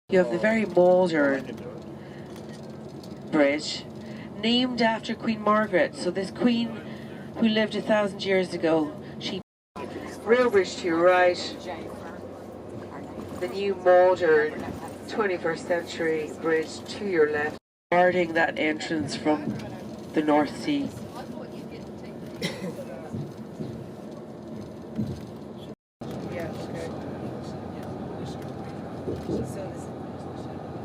You have the very modern bridge, named after Queen Margaret. So this queen who lived 1,000 years ago, she... Rail bridge to your right, the new modern 21st century bridge to your left, guarding that entrance from the North Sea.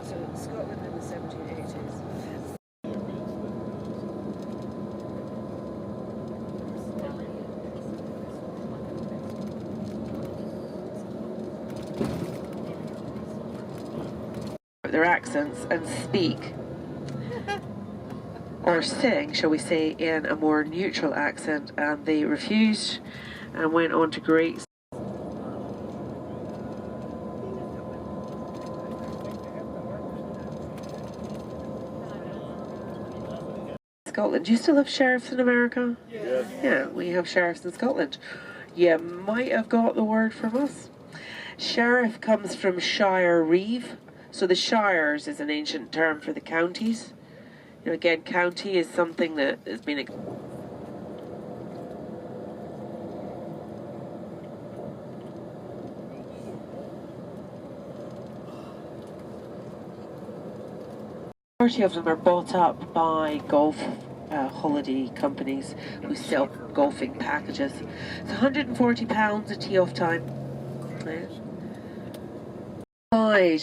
So Scotland in the 1780s. Their accents and speak or sing, shall we say, in a more neutral accent, and they refused and went on to great Scotland. Do you still have sheriffs in America? Yes. Yeah, we have sheriffs in Scotland. You might have got the word from us. Sheriff comes from shire reeve. So the shires is an ancient term for the counties. You know, again, county is something that has been... Majority of them are bought up by golf holiday companies who sell golfing packages. It's £140 a tee off time. Yeah.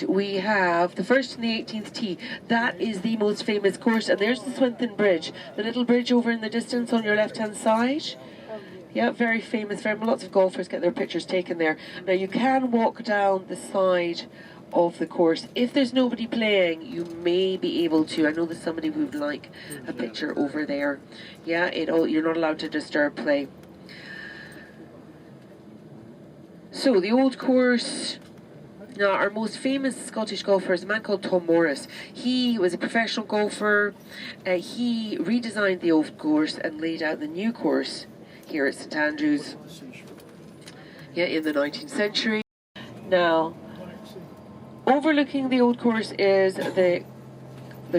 We have the first and the 18th tee. That is the most famous course, and there's the Swinton Bridge, the little bridge over in the distance on your left hand side. Yeah, very famous. Lots of golfers get their pictures taken there. Now you can walk down the side of the course. If there's nobody playing, you may be able to. I know there's somebody who would like a picture over there. Yeah, you're not allowed to disturb play. So the old course. Now, our most famous Scottish golfer is a man called Tom Morris. He was a professional golfer. He redesigned the old course and laid out the new course here at St Andrews. Yeah, in the 19th century. Now, overlooking the old course is the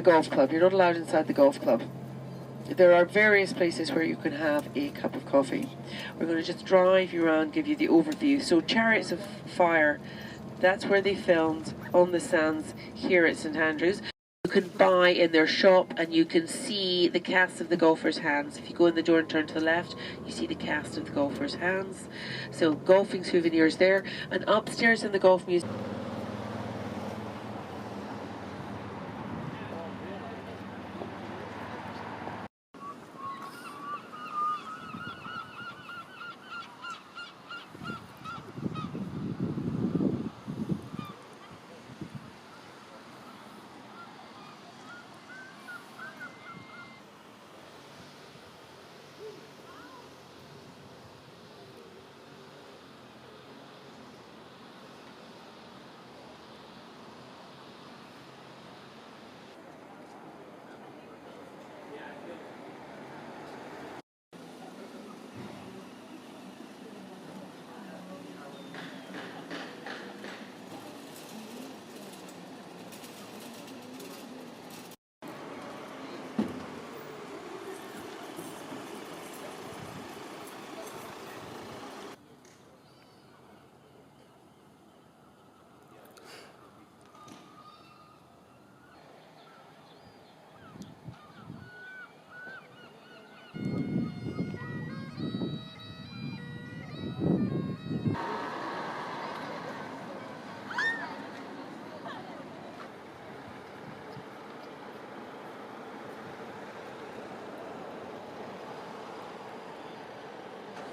golf club. You're not allowed inside the golf club. There are various places where you can have a cup of coffee. We're going to just drive you around, give you the overview. So, Chariots of Fire. That's where they filmed on the sands here at St Andrews. You can buy in their shop and you can see the cast of the golfers' hands. If you go in the door and turn to the left, you see the cast of the golfers' hands. So golfing souvenirs there. And upstairs in the golf museum.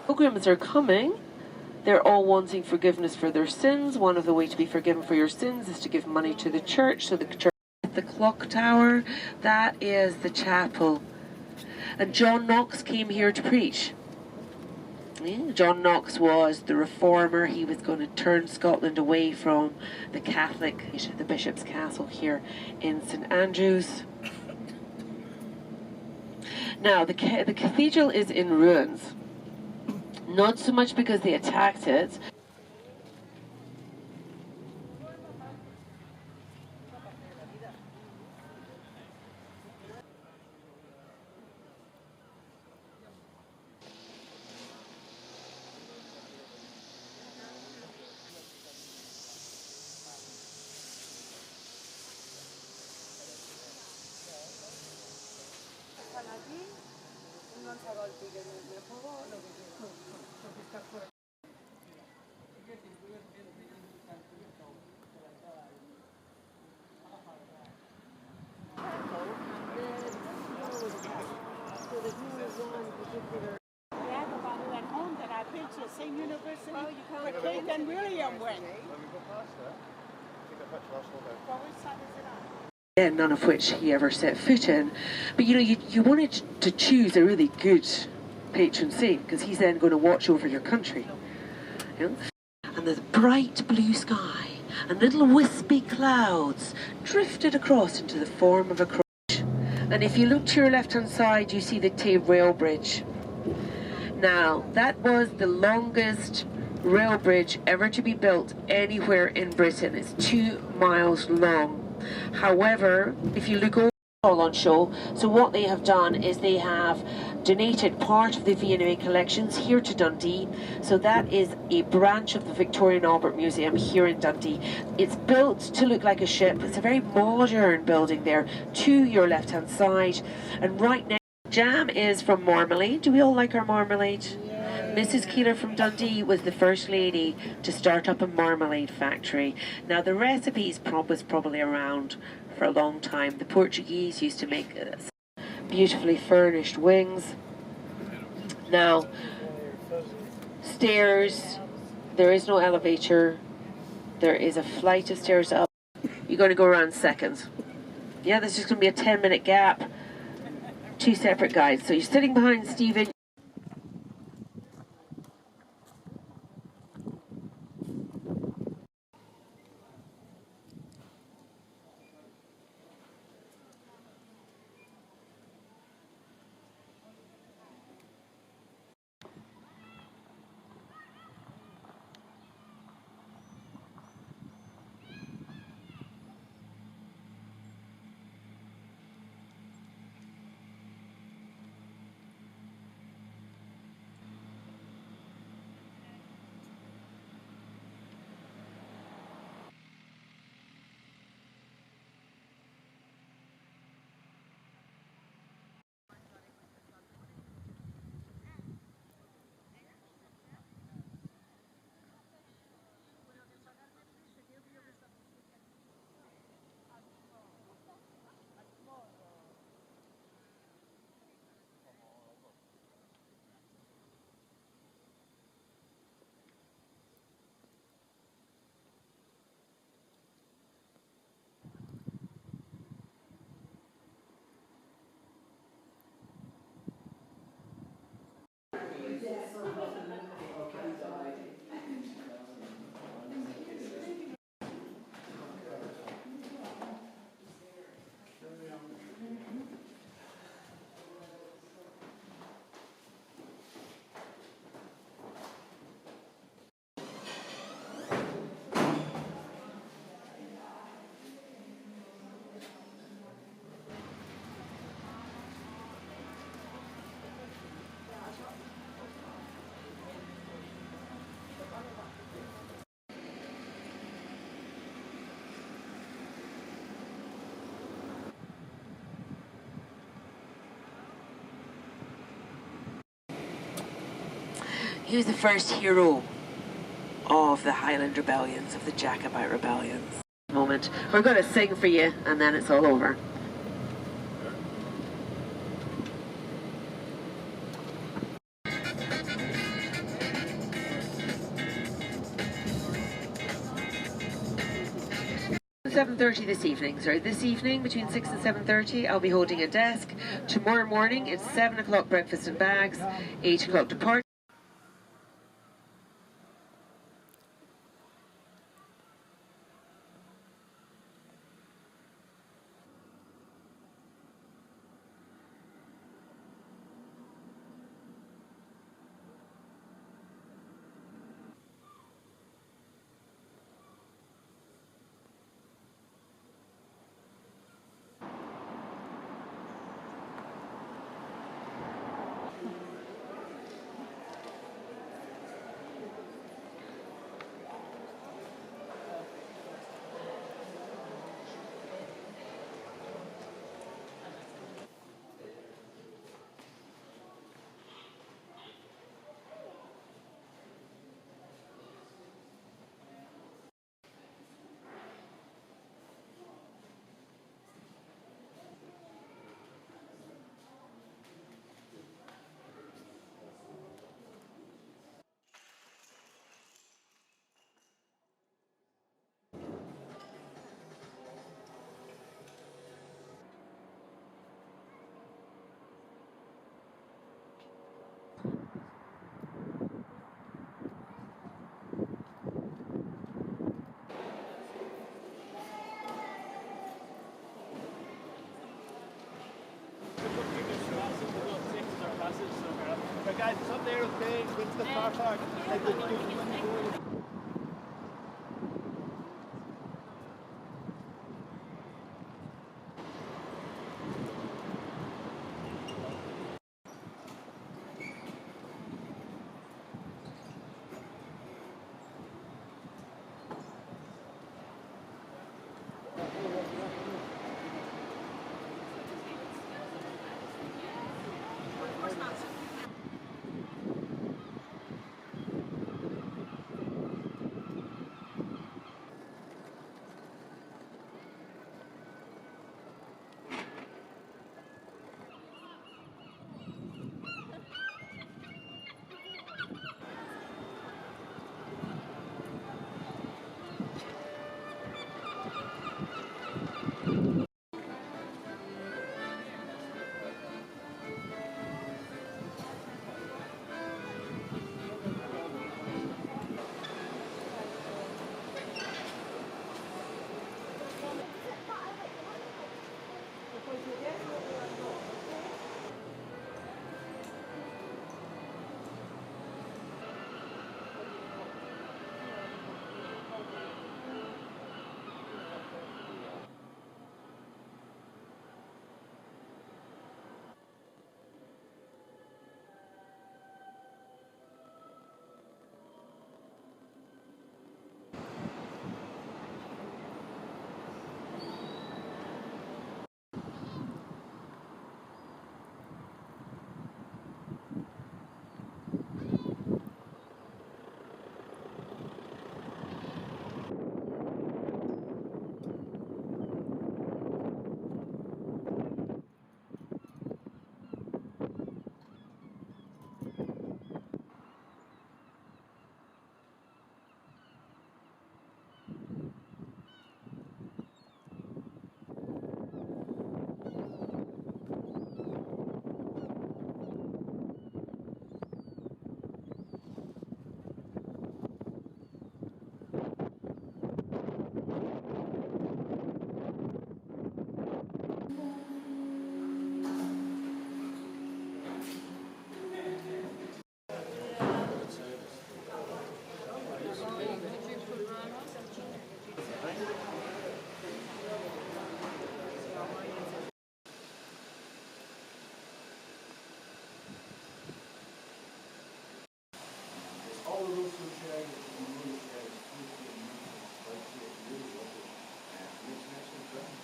Pilgrims are coming. They're all wanting forgiveness for their sins. One of the ways to be forgiven for your sins is to give money to the church. So the church, the clock tower, that is the chapel. And John Knox came here to preach. Yeah, John Knox was the reformer. He was going to turn Scotland away from the Catholic, the Bishop's Castle here in St Andrews. Now, the cathedral is in ruins. Not so much because they attacked it. St University, but Kate and William went. Yeah, none of which he ever set foot in. But you know, you wanted to choose a really good patron saint because he's then going to watch over your country. You know? And the bright blue sky and little wispy clouds drifted across into the form of a cross. And if you look to your left hand side, you see the Tay rail bridge. Now, that was the longest rail bridge ever to be built anywhere in Britain. It's 2 miles long. However, if you look over all on show, so what they have done is they have donated part of the V&A collections here to Dundee. So that is a branch of the Victoria and Albert Museum here in Dundee. It's built to look like a ship. It's a very modern building there to your left hand side. And right next jam is from Marmalade. Do we all like our marmalade? Yeah. Mrs. Keeler from Dundee was the first lady to start up a marmalade factory. Now the recipe was probably around for a long time. The Portuguese used to make beautifully furnished wings. Now, stairs, there is no elevator. There is a flight of stairs up. You're going to go around seconds. Yeah, this is going to be a 10-minute gap. 2 separate guides. So you're sitting behind Stephen. He was the first hero of the Highland rebellions, of the Jacobite rebellions. Moment. We're going to sing for you and then it's all over. This evening between 6 and 7:30 I'll be holding a desk. Tomorrow morning it's 7 o'clock breakfast and bags, 8 o'clock departure. guys, it's up there, okay? It's the car park.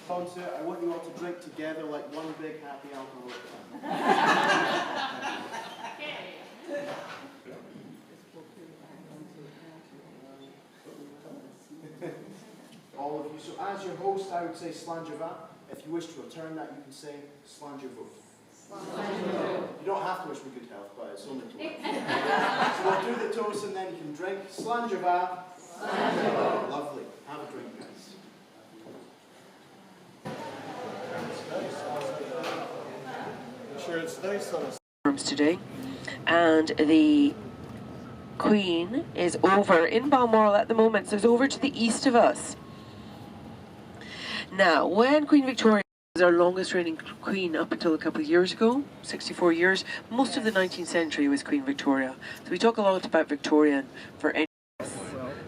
Concert, I want you all to drink together like one big happy alcoholic. All of you. So as your host, I would say Slanjava. If you wish to return that, you can say Slanjavo. You don't have to wish me good health, but it's only to So we'll do the toast and then you can drink. Slanjava. Slanjava. Lovely. Have a drink, guys. Sure, it's nice on us. Today, and the Queen is over in Balmoral at the moment, so it's over to the east of us. Now, when Queen Victoria was our longest reigning queen up until a couple of years ago, 64 years, most of the 19th century was Queen Victoria. So we talk a lot about Victorian for any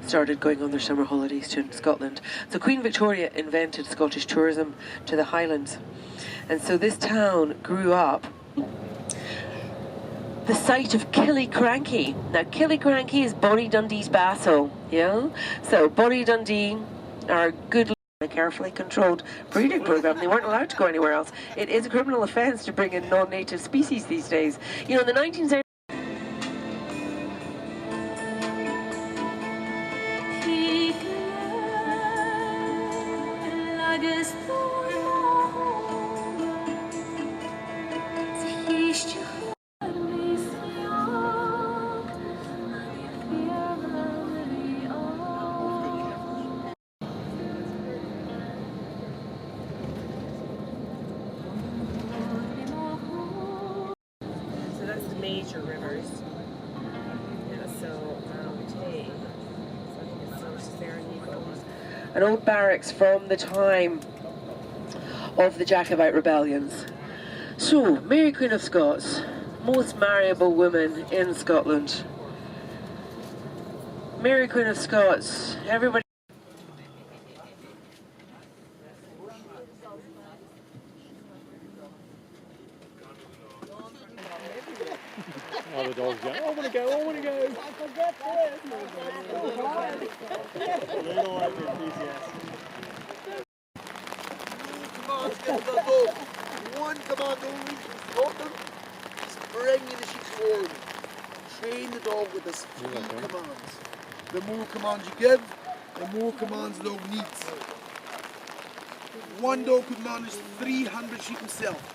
started going on their summer holidays to Scotland. So Queen Victoria invented Scottish tourism to the Highlands. And so this town grew up the site of Killiecrankie. Now Killiecrankie is Bonnie Dundee's basso, yeah? So Bonnie Dundee are good, a carefully controlled breeding program. They weren't allowed to go anywhere else. It is a criminal offence to bring in non-native species these days. You know, in the 19th century, major rivers. Yeah, so an old barracks from the time of the Jacobite rebellions. So, Mary Queen of Scots, most marriable woman in Scotland. Mary Queen of Scots, everybody. Oh, the dog's going, I want to go, I want to go. I forget this. We don't like the enthusiasm. Commands get the dog. One command only from Scotland is bringing the sheep forward. Train the dog with his few commands. The more commands you give, the more commands the dog needs. One dog could manage 300 sheep himself.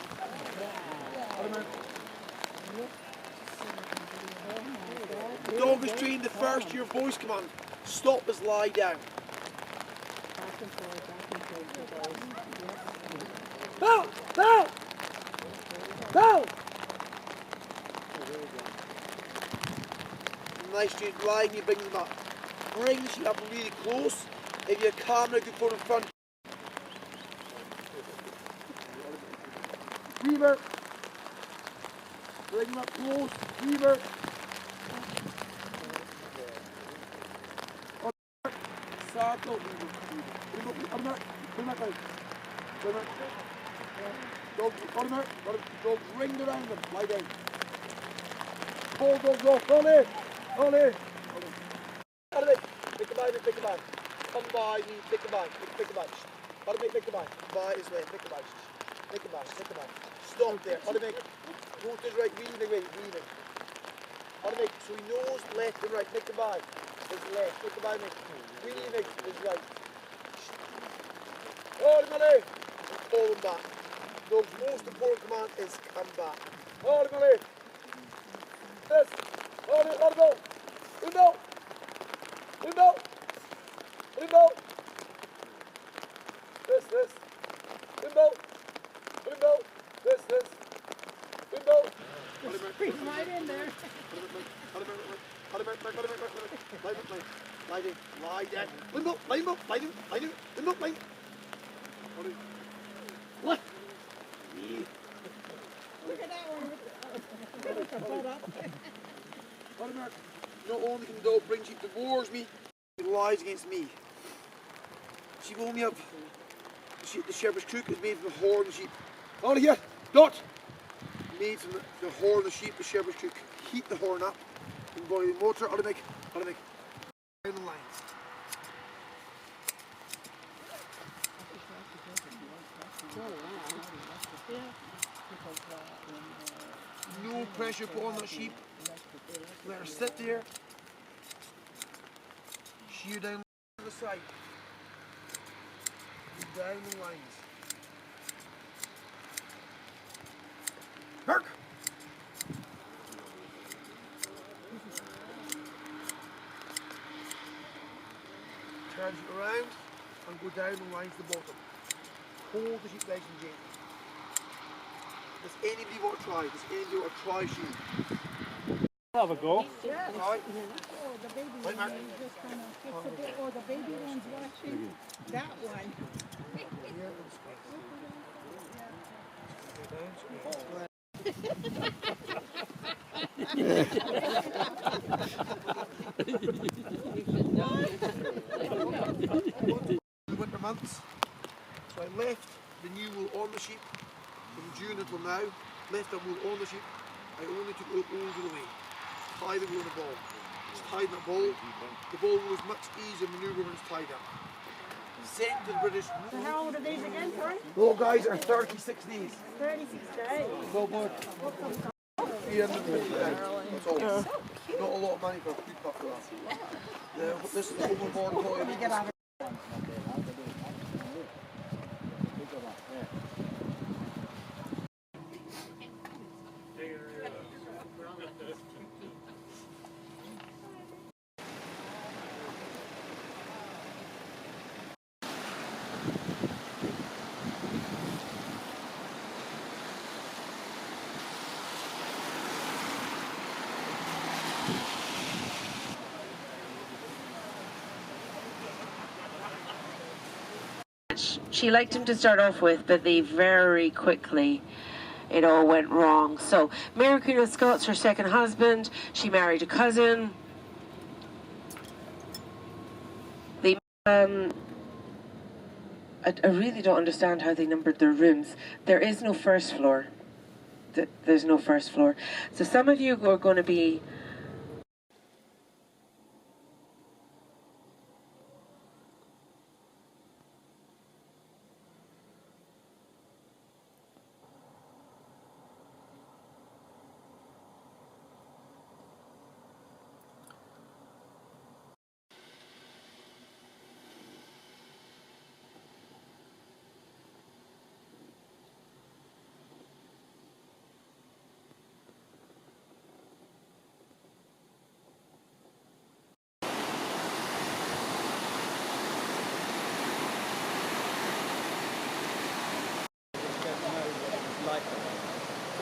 The dog is trained the first year voice command. Stop is lie down. Go! Go! Go! Nice straight line, you bring them up. Bring the sheep up really close. If you're calm, good for in front. Weaver. Bring them up close. Weaver. Circle. Bring that down. Dogs ringed around them. Lie down. Pull dogs off. Ollie. Ollie. Pick a bag, pick a bag. Come by me, pick a bag. Pick a bag. Ollie, pick a bag. By his way, pick a bag. Pick a bag, pick a bag. Stop there. Ollie, go to his right, weaving. Ollie, so he knows left and right. Pick a bag. His left. Pick a bag, weaving his right. Ollie, pull him back. Dog's most important command is come back. Ollie, this. Ollie, go. Uno. This. Uno. This. Uno. He's right in there. Lie down. Lie down. What? Look at that one. With the butt up. Not only can the dog bring sheep towards me, it lies against me. She will only have the shepherd's crook is made from the horn of the sheep. On here, Dot! Made from the horn of the sheep, the shepherd's crook. Heat the horn up and boil the motor, automatic. Down the lines. No pressure put on that sheep. Let her sit there. Shear down the side. Down the lines. Herc! Turns it around and go down the lines to the bottom. Hold the sheep nice and gently. Does anybody want to try? Does anybody want to try sheep? Have a go. Yeah. Right. Oh, the baby Right, Mark. one just kind of kicks a bit. Oh, the baby one's watching that one. The winter months. So I left the new wool on the sheep from June until now. Left the wool on the sheep. I only took the old wool away. Tie the wool in a ball. Just tied in a ball. The ball was much easier to maneuver when it's tied up. Sent to the British. So how old are these again, sorry? Little guys are 36 days. 36 days. Well, boy. 350 pounds. That's all. Not a lot of money for a few pup for that. This is the overboard toy. She liked him to start off with, but they very quickly it all went wrong. So Mary Queen of Scots, her second husband, she married a cousin. They I really don't understand how they numbered their rooms. There is no first floor. There's no first floor. So some of you are going to be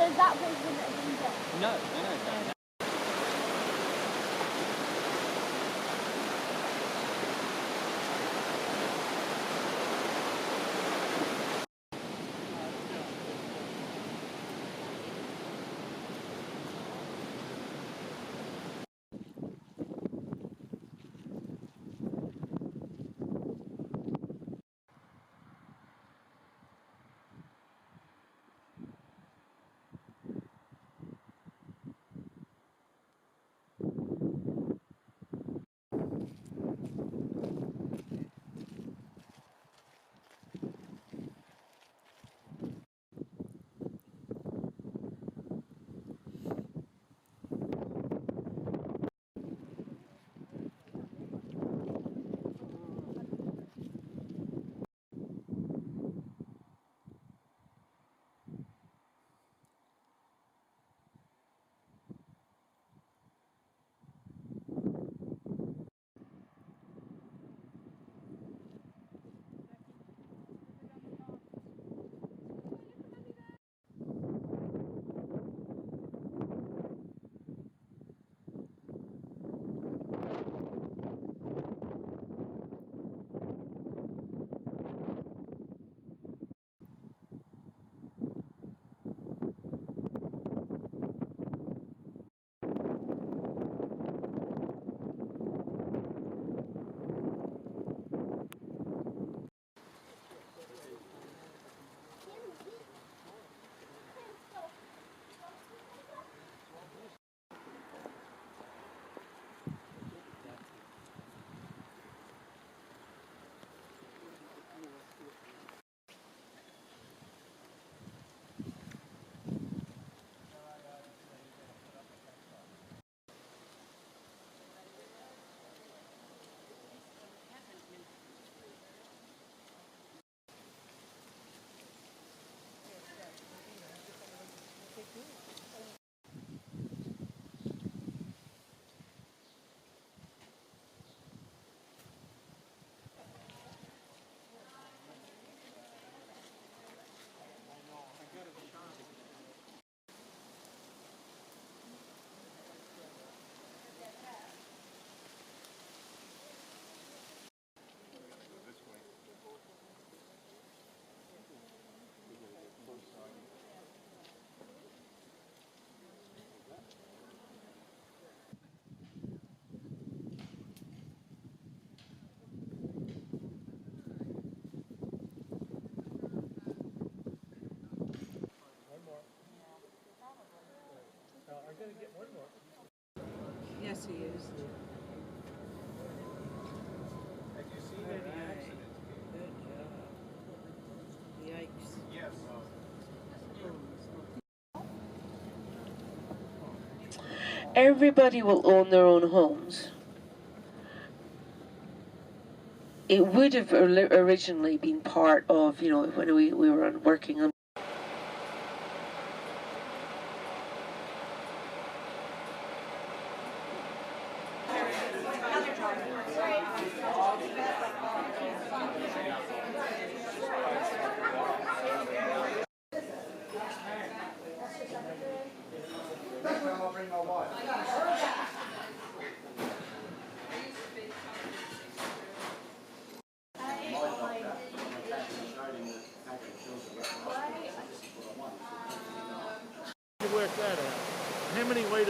So that was the been No, no, no. Yes, he is. Have you seen any accidents? Yikes. Yes. everybody will own their own homes. It would have originally been part of, you know, when we were working on. I'll bring my wife.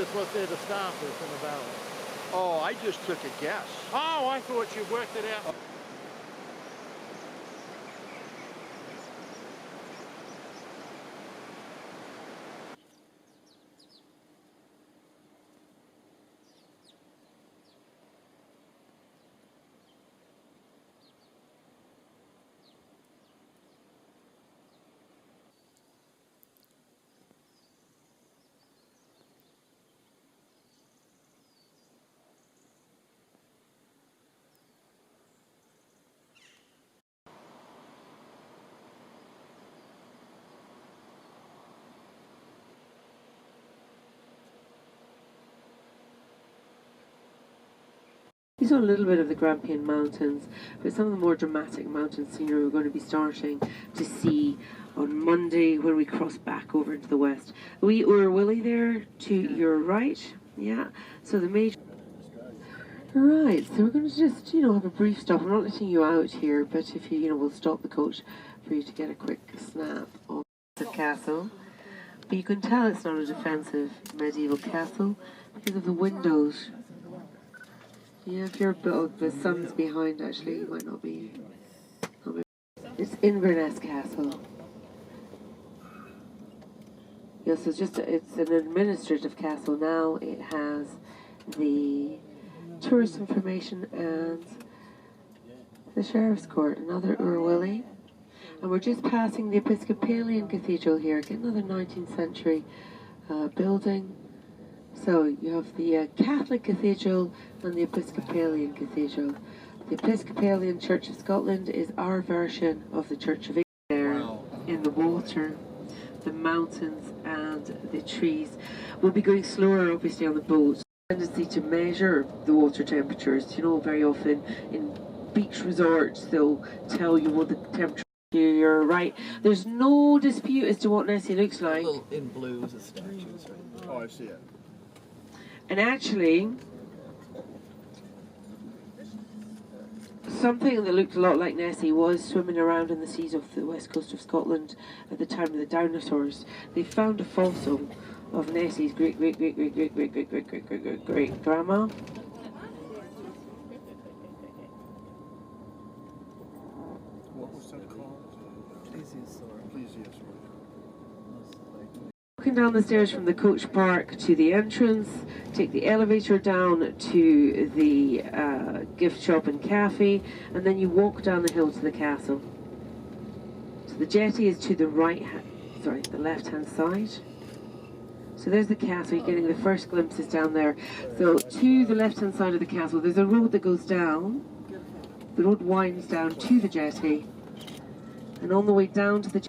us what they're the staff is in the valley? Oh, I just took a guess. Oh, I thought you worked it out. We saw a little bit of the Grampian Mountains, but some of the more dramatic mountain scenery we're going to be starting to see on Monday when we cross back over into the west. We were Willie there to your right, yeah. So the major. Right, so we're going to just, have a brief stop. I'm not letting you out here, but if you, we'll stop the coach for you to get a quick snap of the castle. But you can tell it's not a defensive medieval castle because of the windows. Yeah, if you're the sun's behind, actually, you might not be. It's Inverness Castle. Yes, it's an administrative castle now. It has the tourist information and the sheriff's court, another Urwilly. And we're just passing the Episcopalian Cathedral here, again, another 19th century building. So you have the Catholic Cathedral and the Episcopalian Cathedral. The Episcopalian Church of Scotland is our version of the Church of England there in the water, the mountains and the trees. We'll be going slower obviously on the boat. Tendency to measure the water temperatures. Very often in beach resorts they'll tell you what the temperature. You're right. There's no dispute as to what Nessie looks like. In blue is a statue. Oh, I see it. And actually, something that looked a lot like Nessie was swimming around in the seas off the west coast of Scotland at the time of the dinosaurs. They found a fossil of Nessie's great-great-great-great-great-great-great-great-great-grandma. What was that called? Plesiosaur. Walking down the stairs from the coach park to the entrance, take the elevator down to the gift shop and cafe, and then you walk down the hill to the castle. So the jetty is to the the left-hand side. So there's the castle. You're getting the first glimpses down there. So to the left-hand side of the castle, there's a road that goes down. The road winds down to the jetty, and on the way down to the jetty.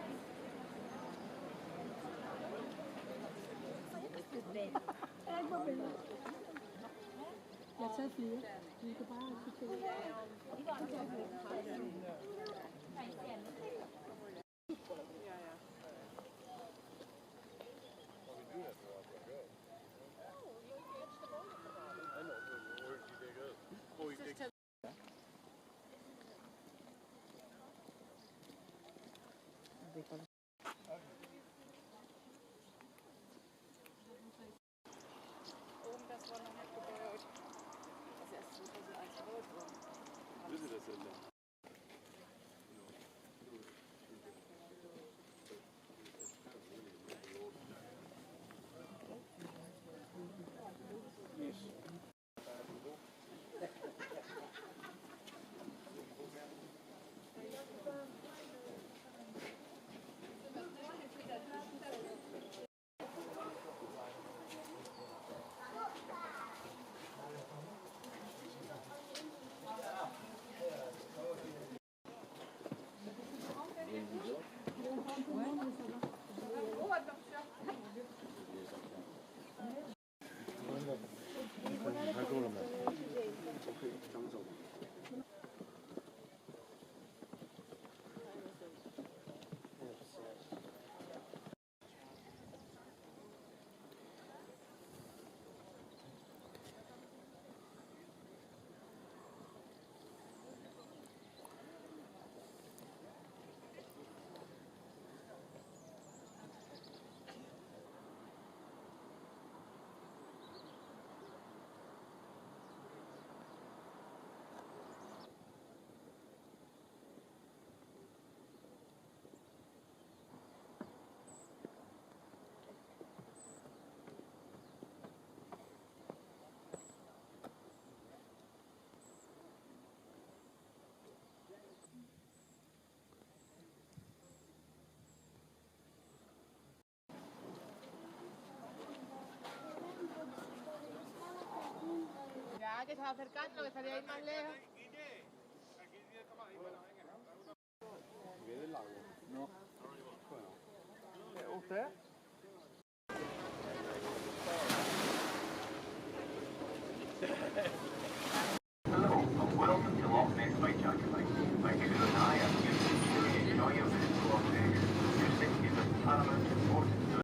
que se va acercando, que estaría ahí más lejos. ¿Viene el lago? No. Bueno. ¿Usted? Hello, and welcome to Lochness by Jacobite. My name is I am here to show you the joy of this Lochness. Music is of paramount importance to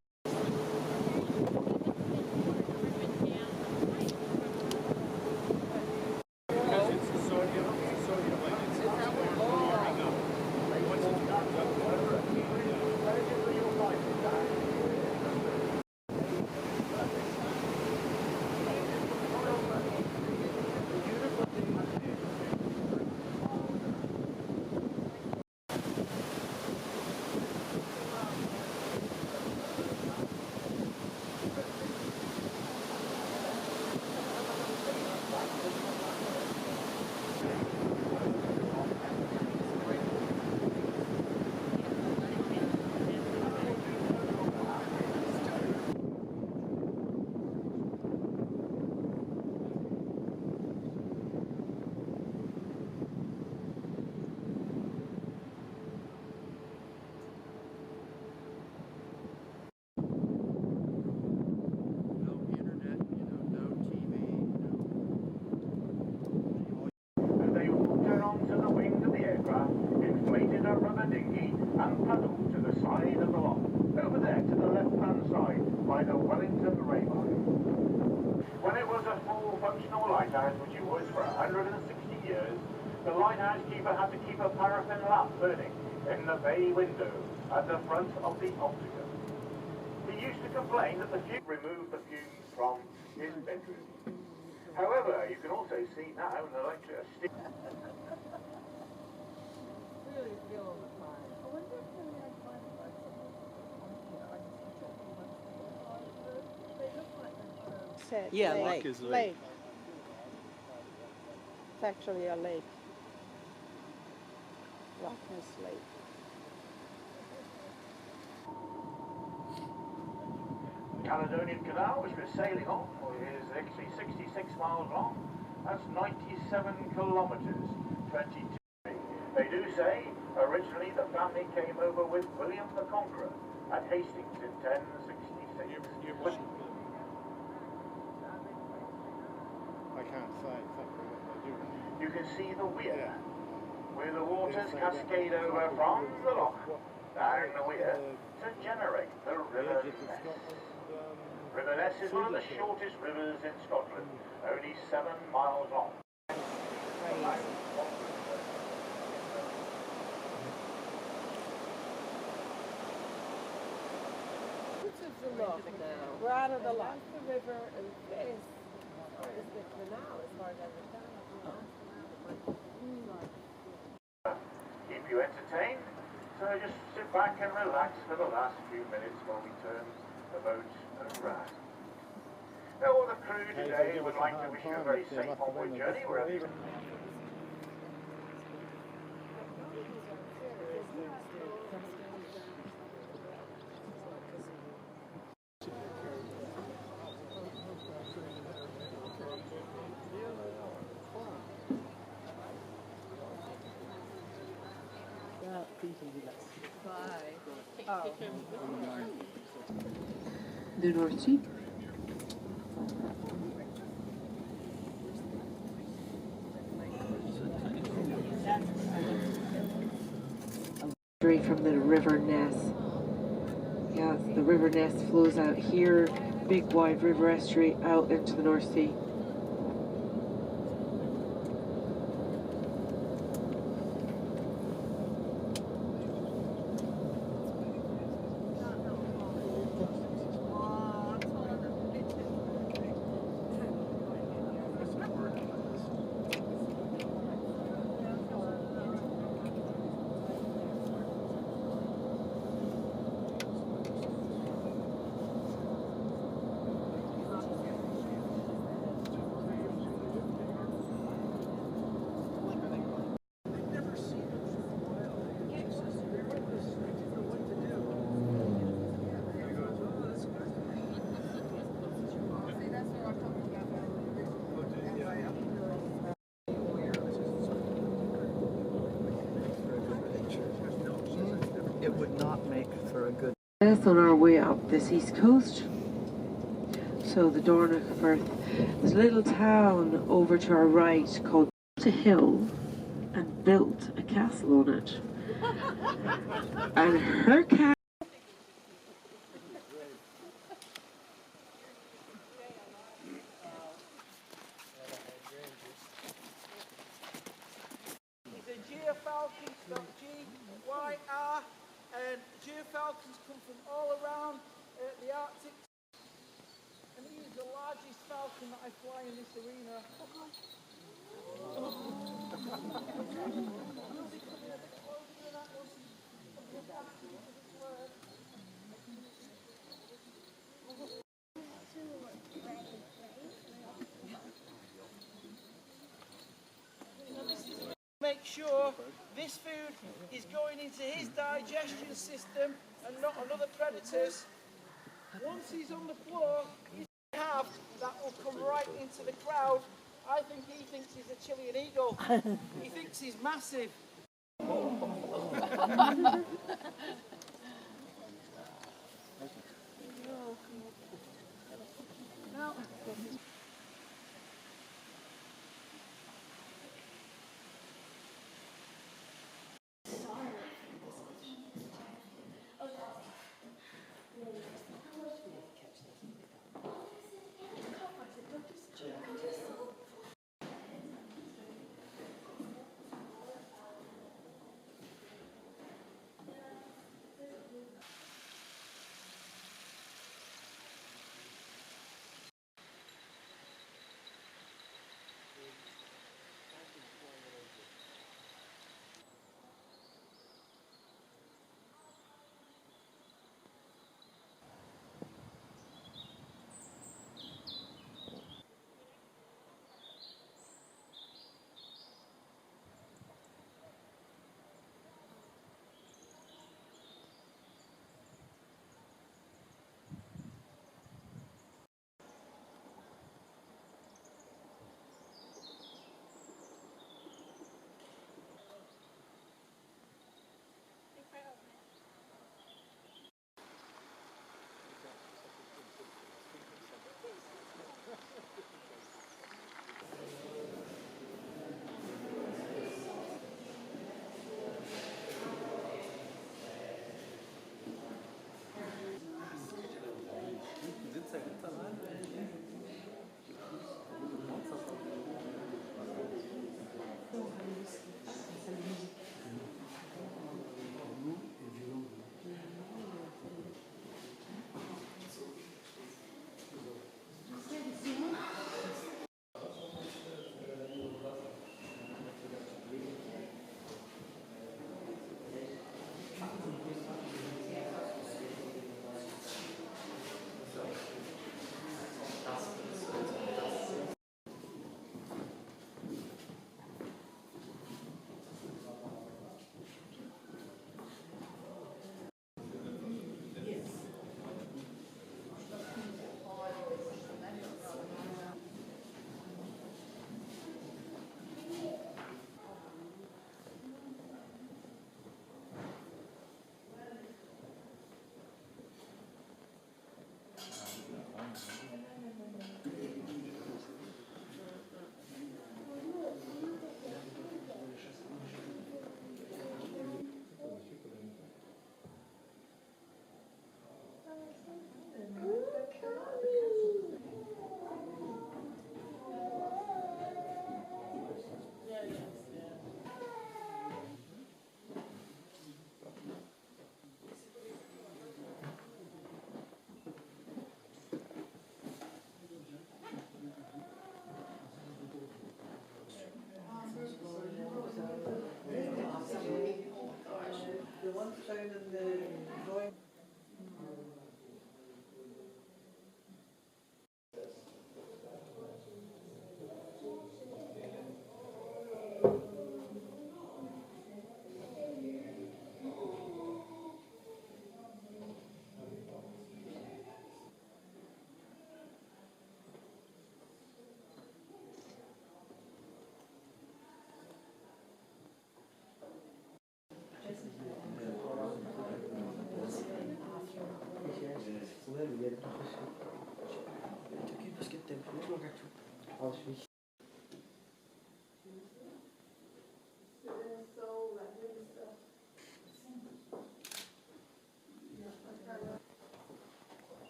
the lighthouse keeper had to keep a paraffin lamp burning in the bay window at the front of the Octagon. He used to complain that the fume removed the fumes from his bedroom. However, you can also see now an electricity. Yeah, lake. lake. Lake. It's actually a lake. Lochness Lake. Caledonian Canal, which we're sailing on, is actually 66 miles long. That's 97 kilometres, 22. They do say originally the family came over with William the Conqueror at Hastings in 1066. I can't say exactly what they do. You can see the weir, where the waters cascade over from the loch down the weir to generate the River Ness. River Ness is one of the shortest rivers in Scotland, only 7 miles long. Which is the loch now? We're out of the loch. The river and this is the canal as far as I understand. Keep you entertained, so just sit back and relax for the last few minutes while we turn the boat around. Now, all the crew today would like to wish you a very safe onward journey wherever you The North Sea. Straight from the River Ness. Yes, the River Ness flows out here, big wide river estuary out into the North Sea. not make for a good. Yes, on our way up this east coast. So the Dornoch Firth. There's a little town over to our right called a hill and built a castle on it. And her castle. It's a geofalcon, spelled G-Y-R, and geofalcons come from all around the Arctic. And he is the largest falcon that I fly in this arena. Make sure this food is going into his digestion system and not another predator's. Once he's on the floor, he's going to have that will come right into the crowd. I think he thinks he's a Chilean eagle. He thinks he's massive. No.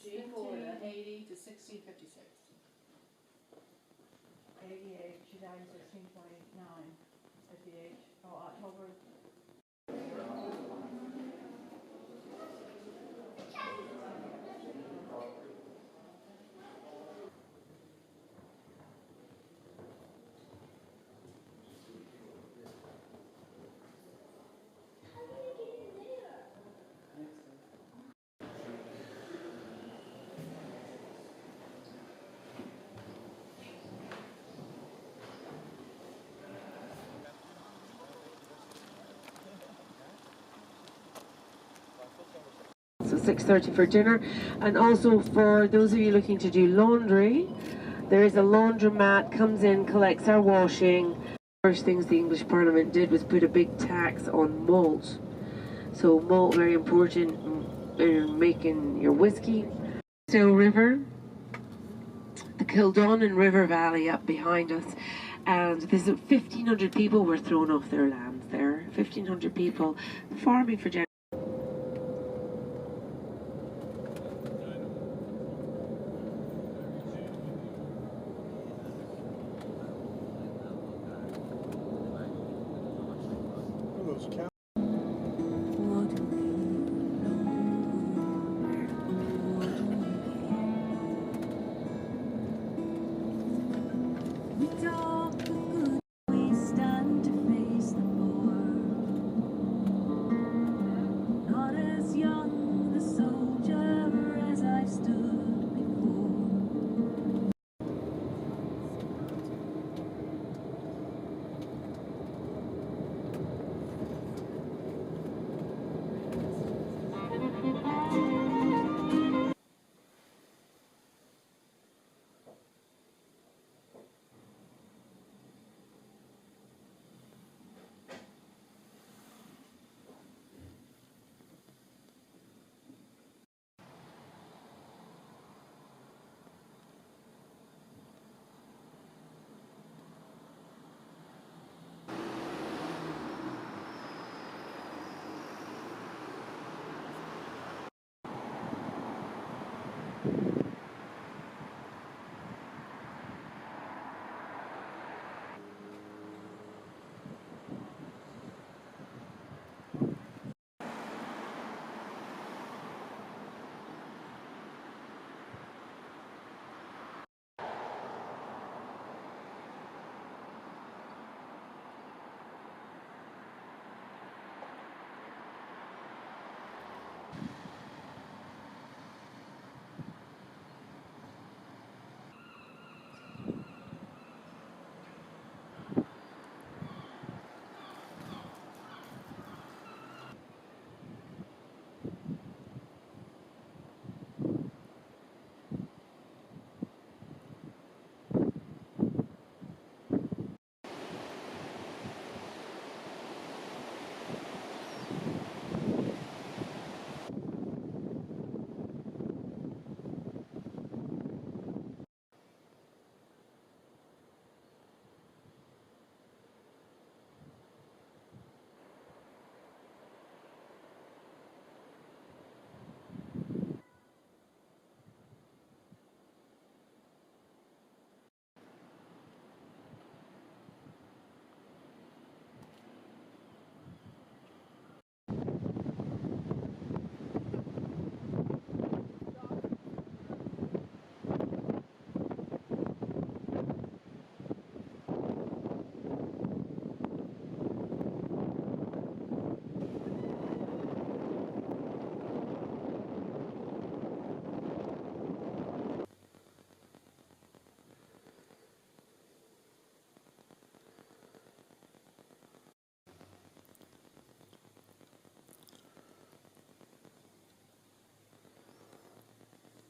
G4 to 1656. 88, she died in 1629. 58, October. So 6:30 for dinner, and also for those of you looking to do laundry, there is a laundromat, comes in, collects our washing. First things the English Parliament did was put a big tax on malt. So malt, very important in making your whiskey. Still River, the Culloden River Valley up behind us, and there's 1,500 people were thrown off their lands there. 1,500 people farming for generations. Those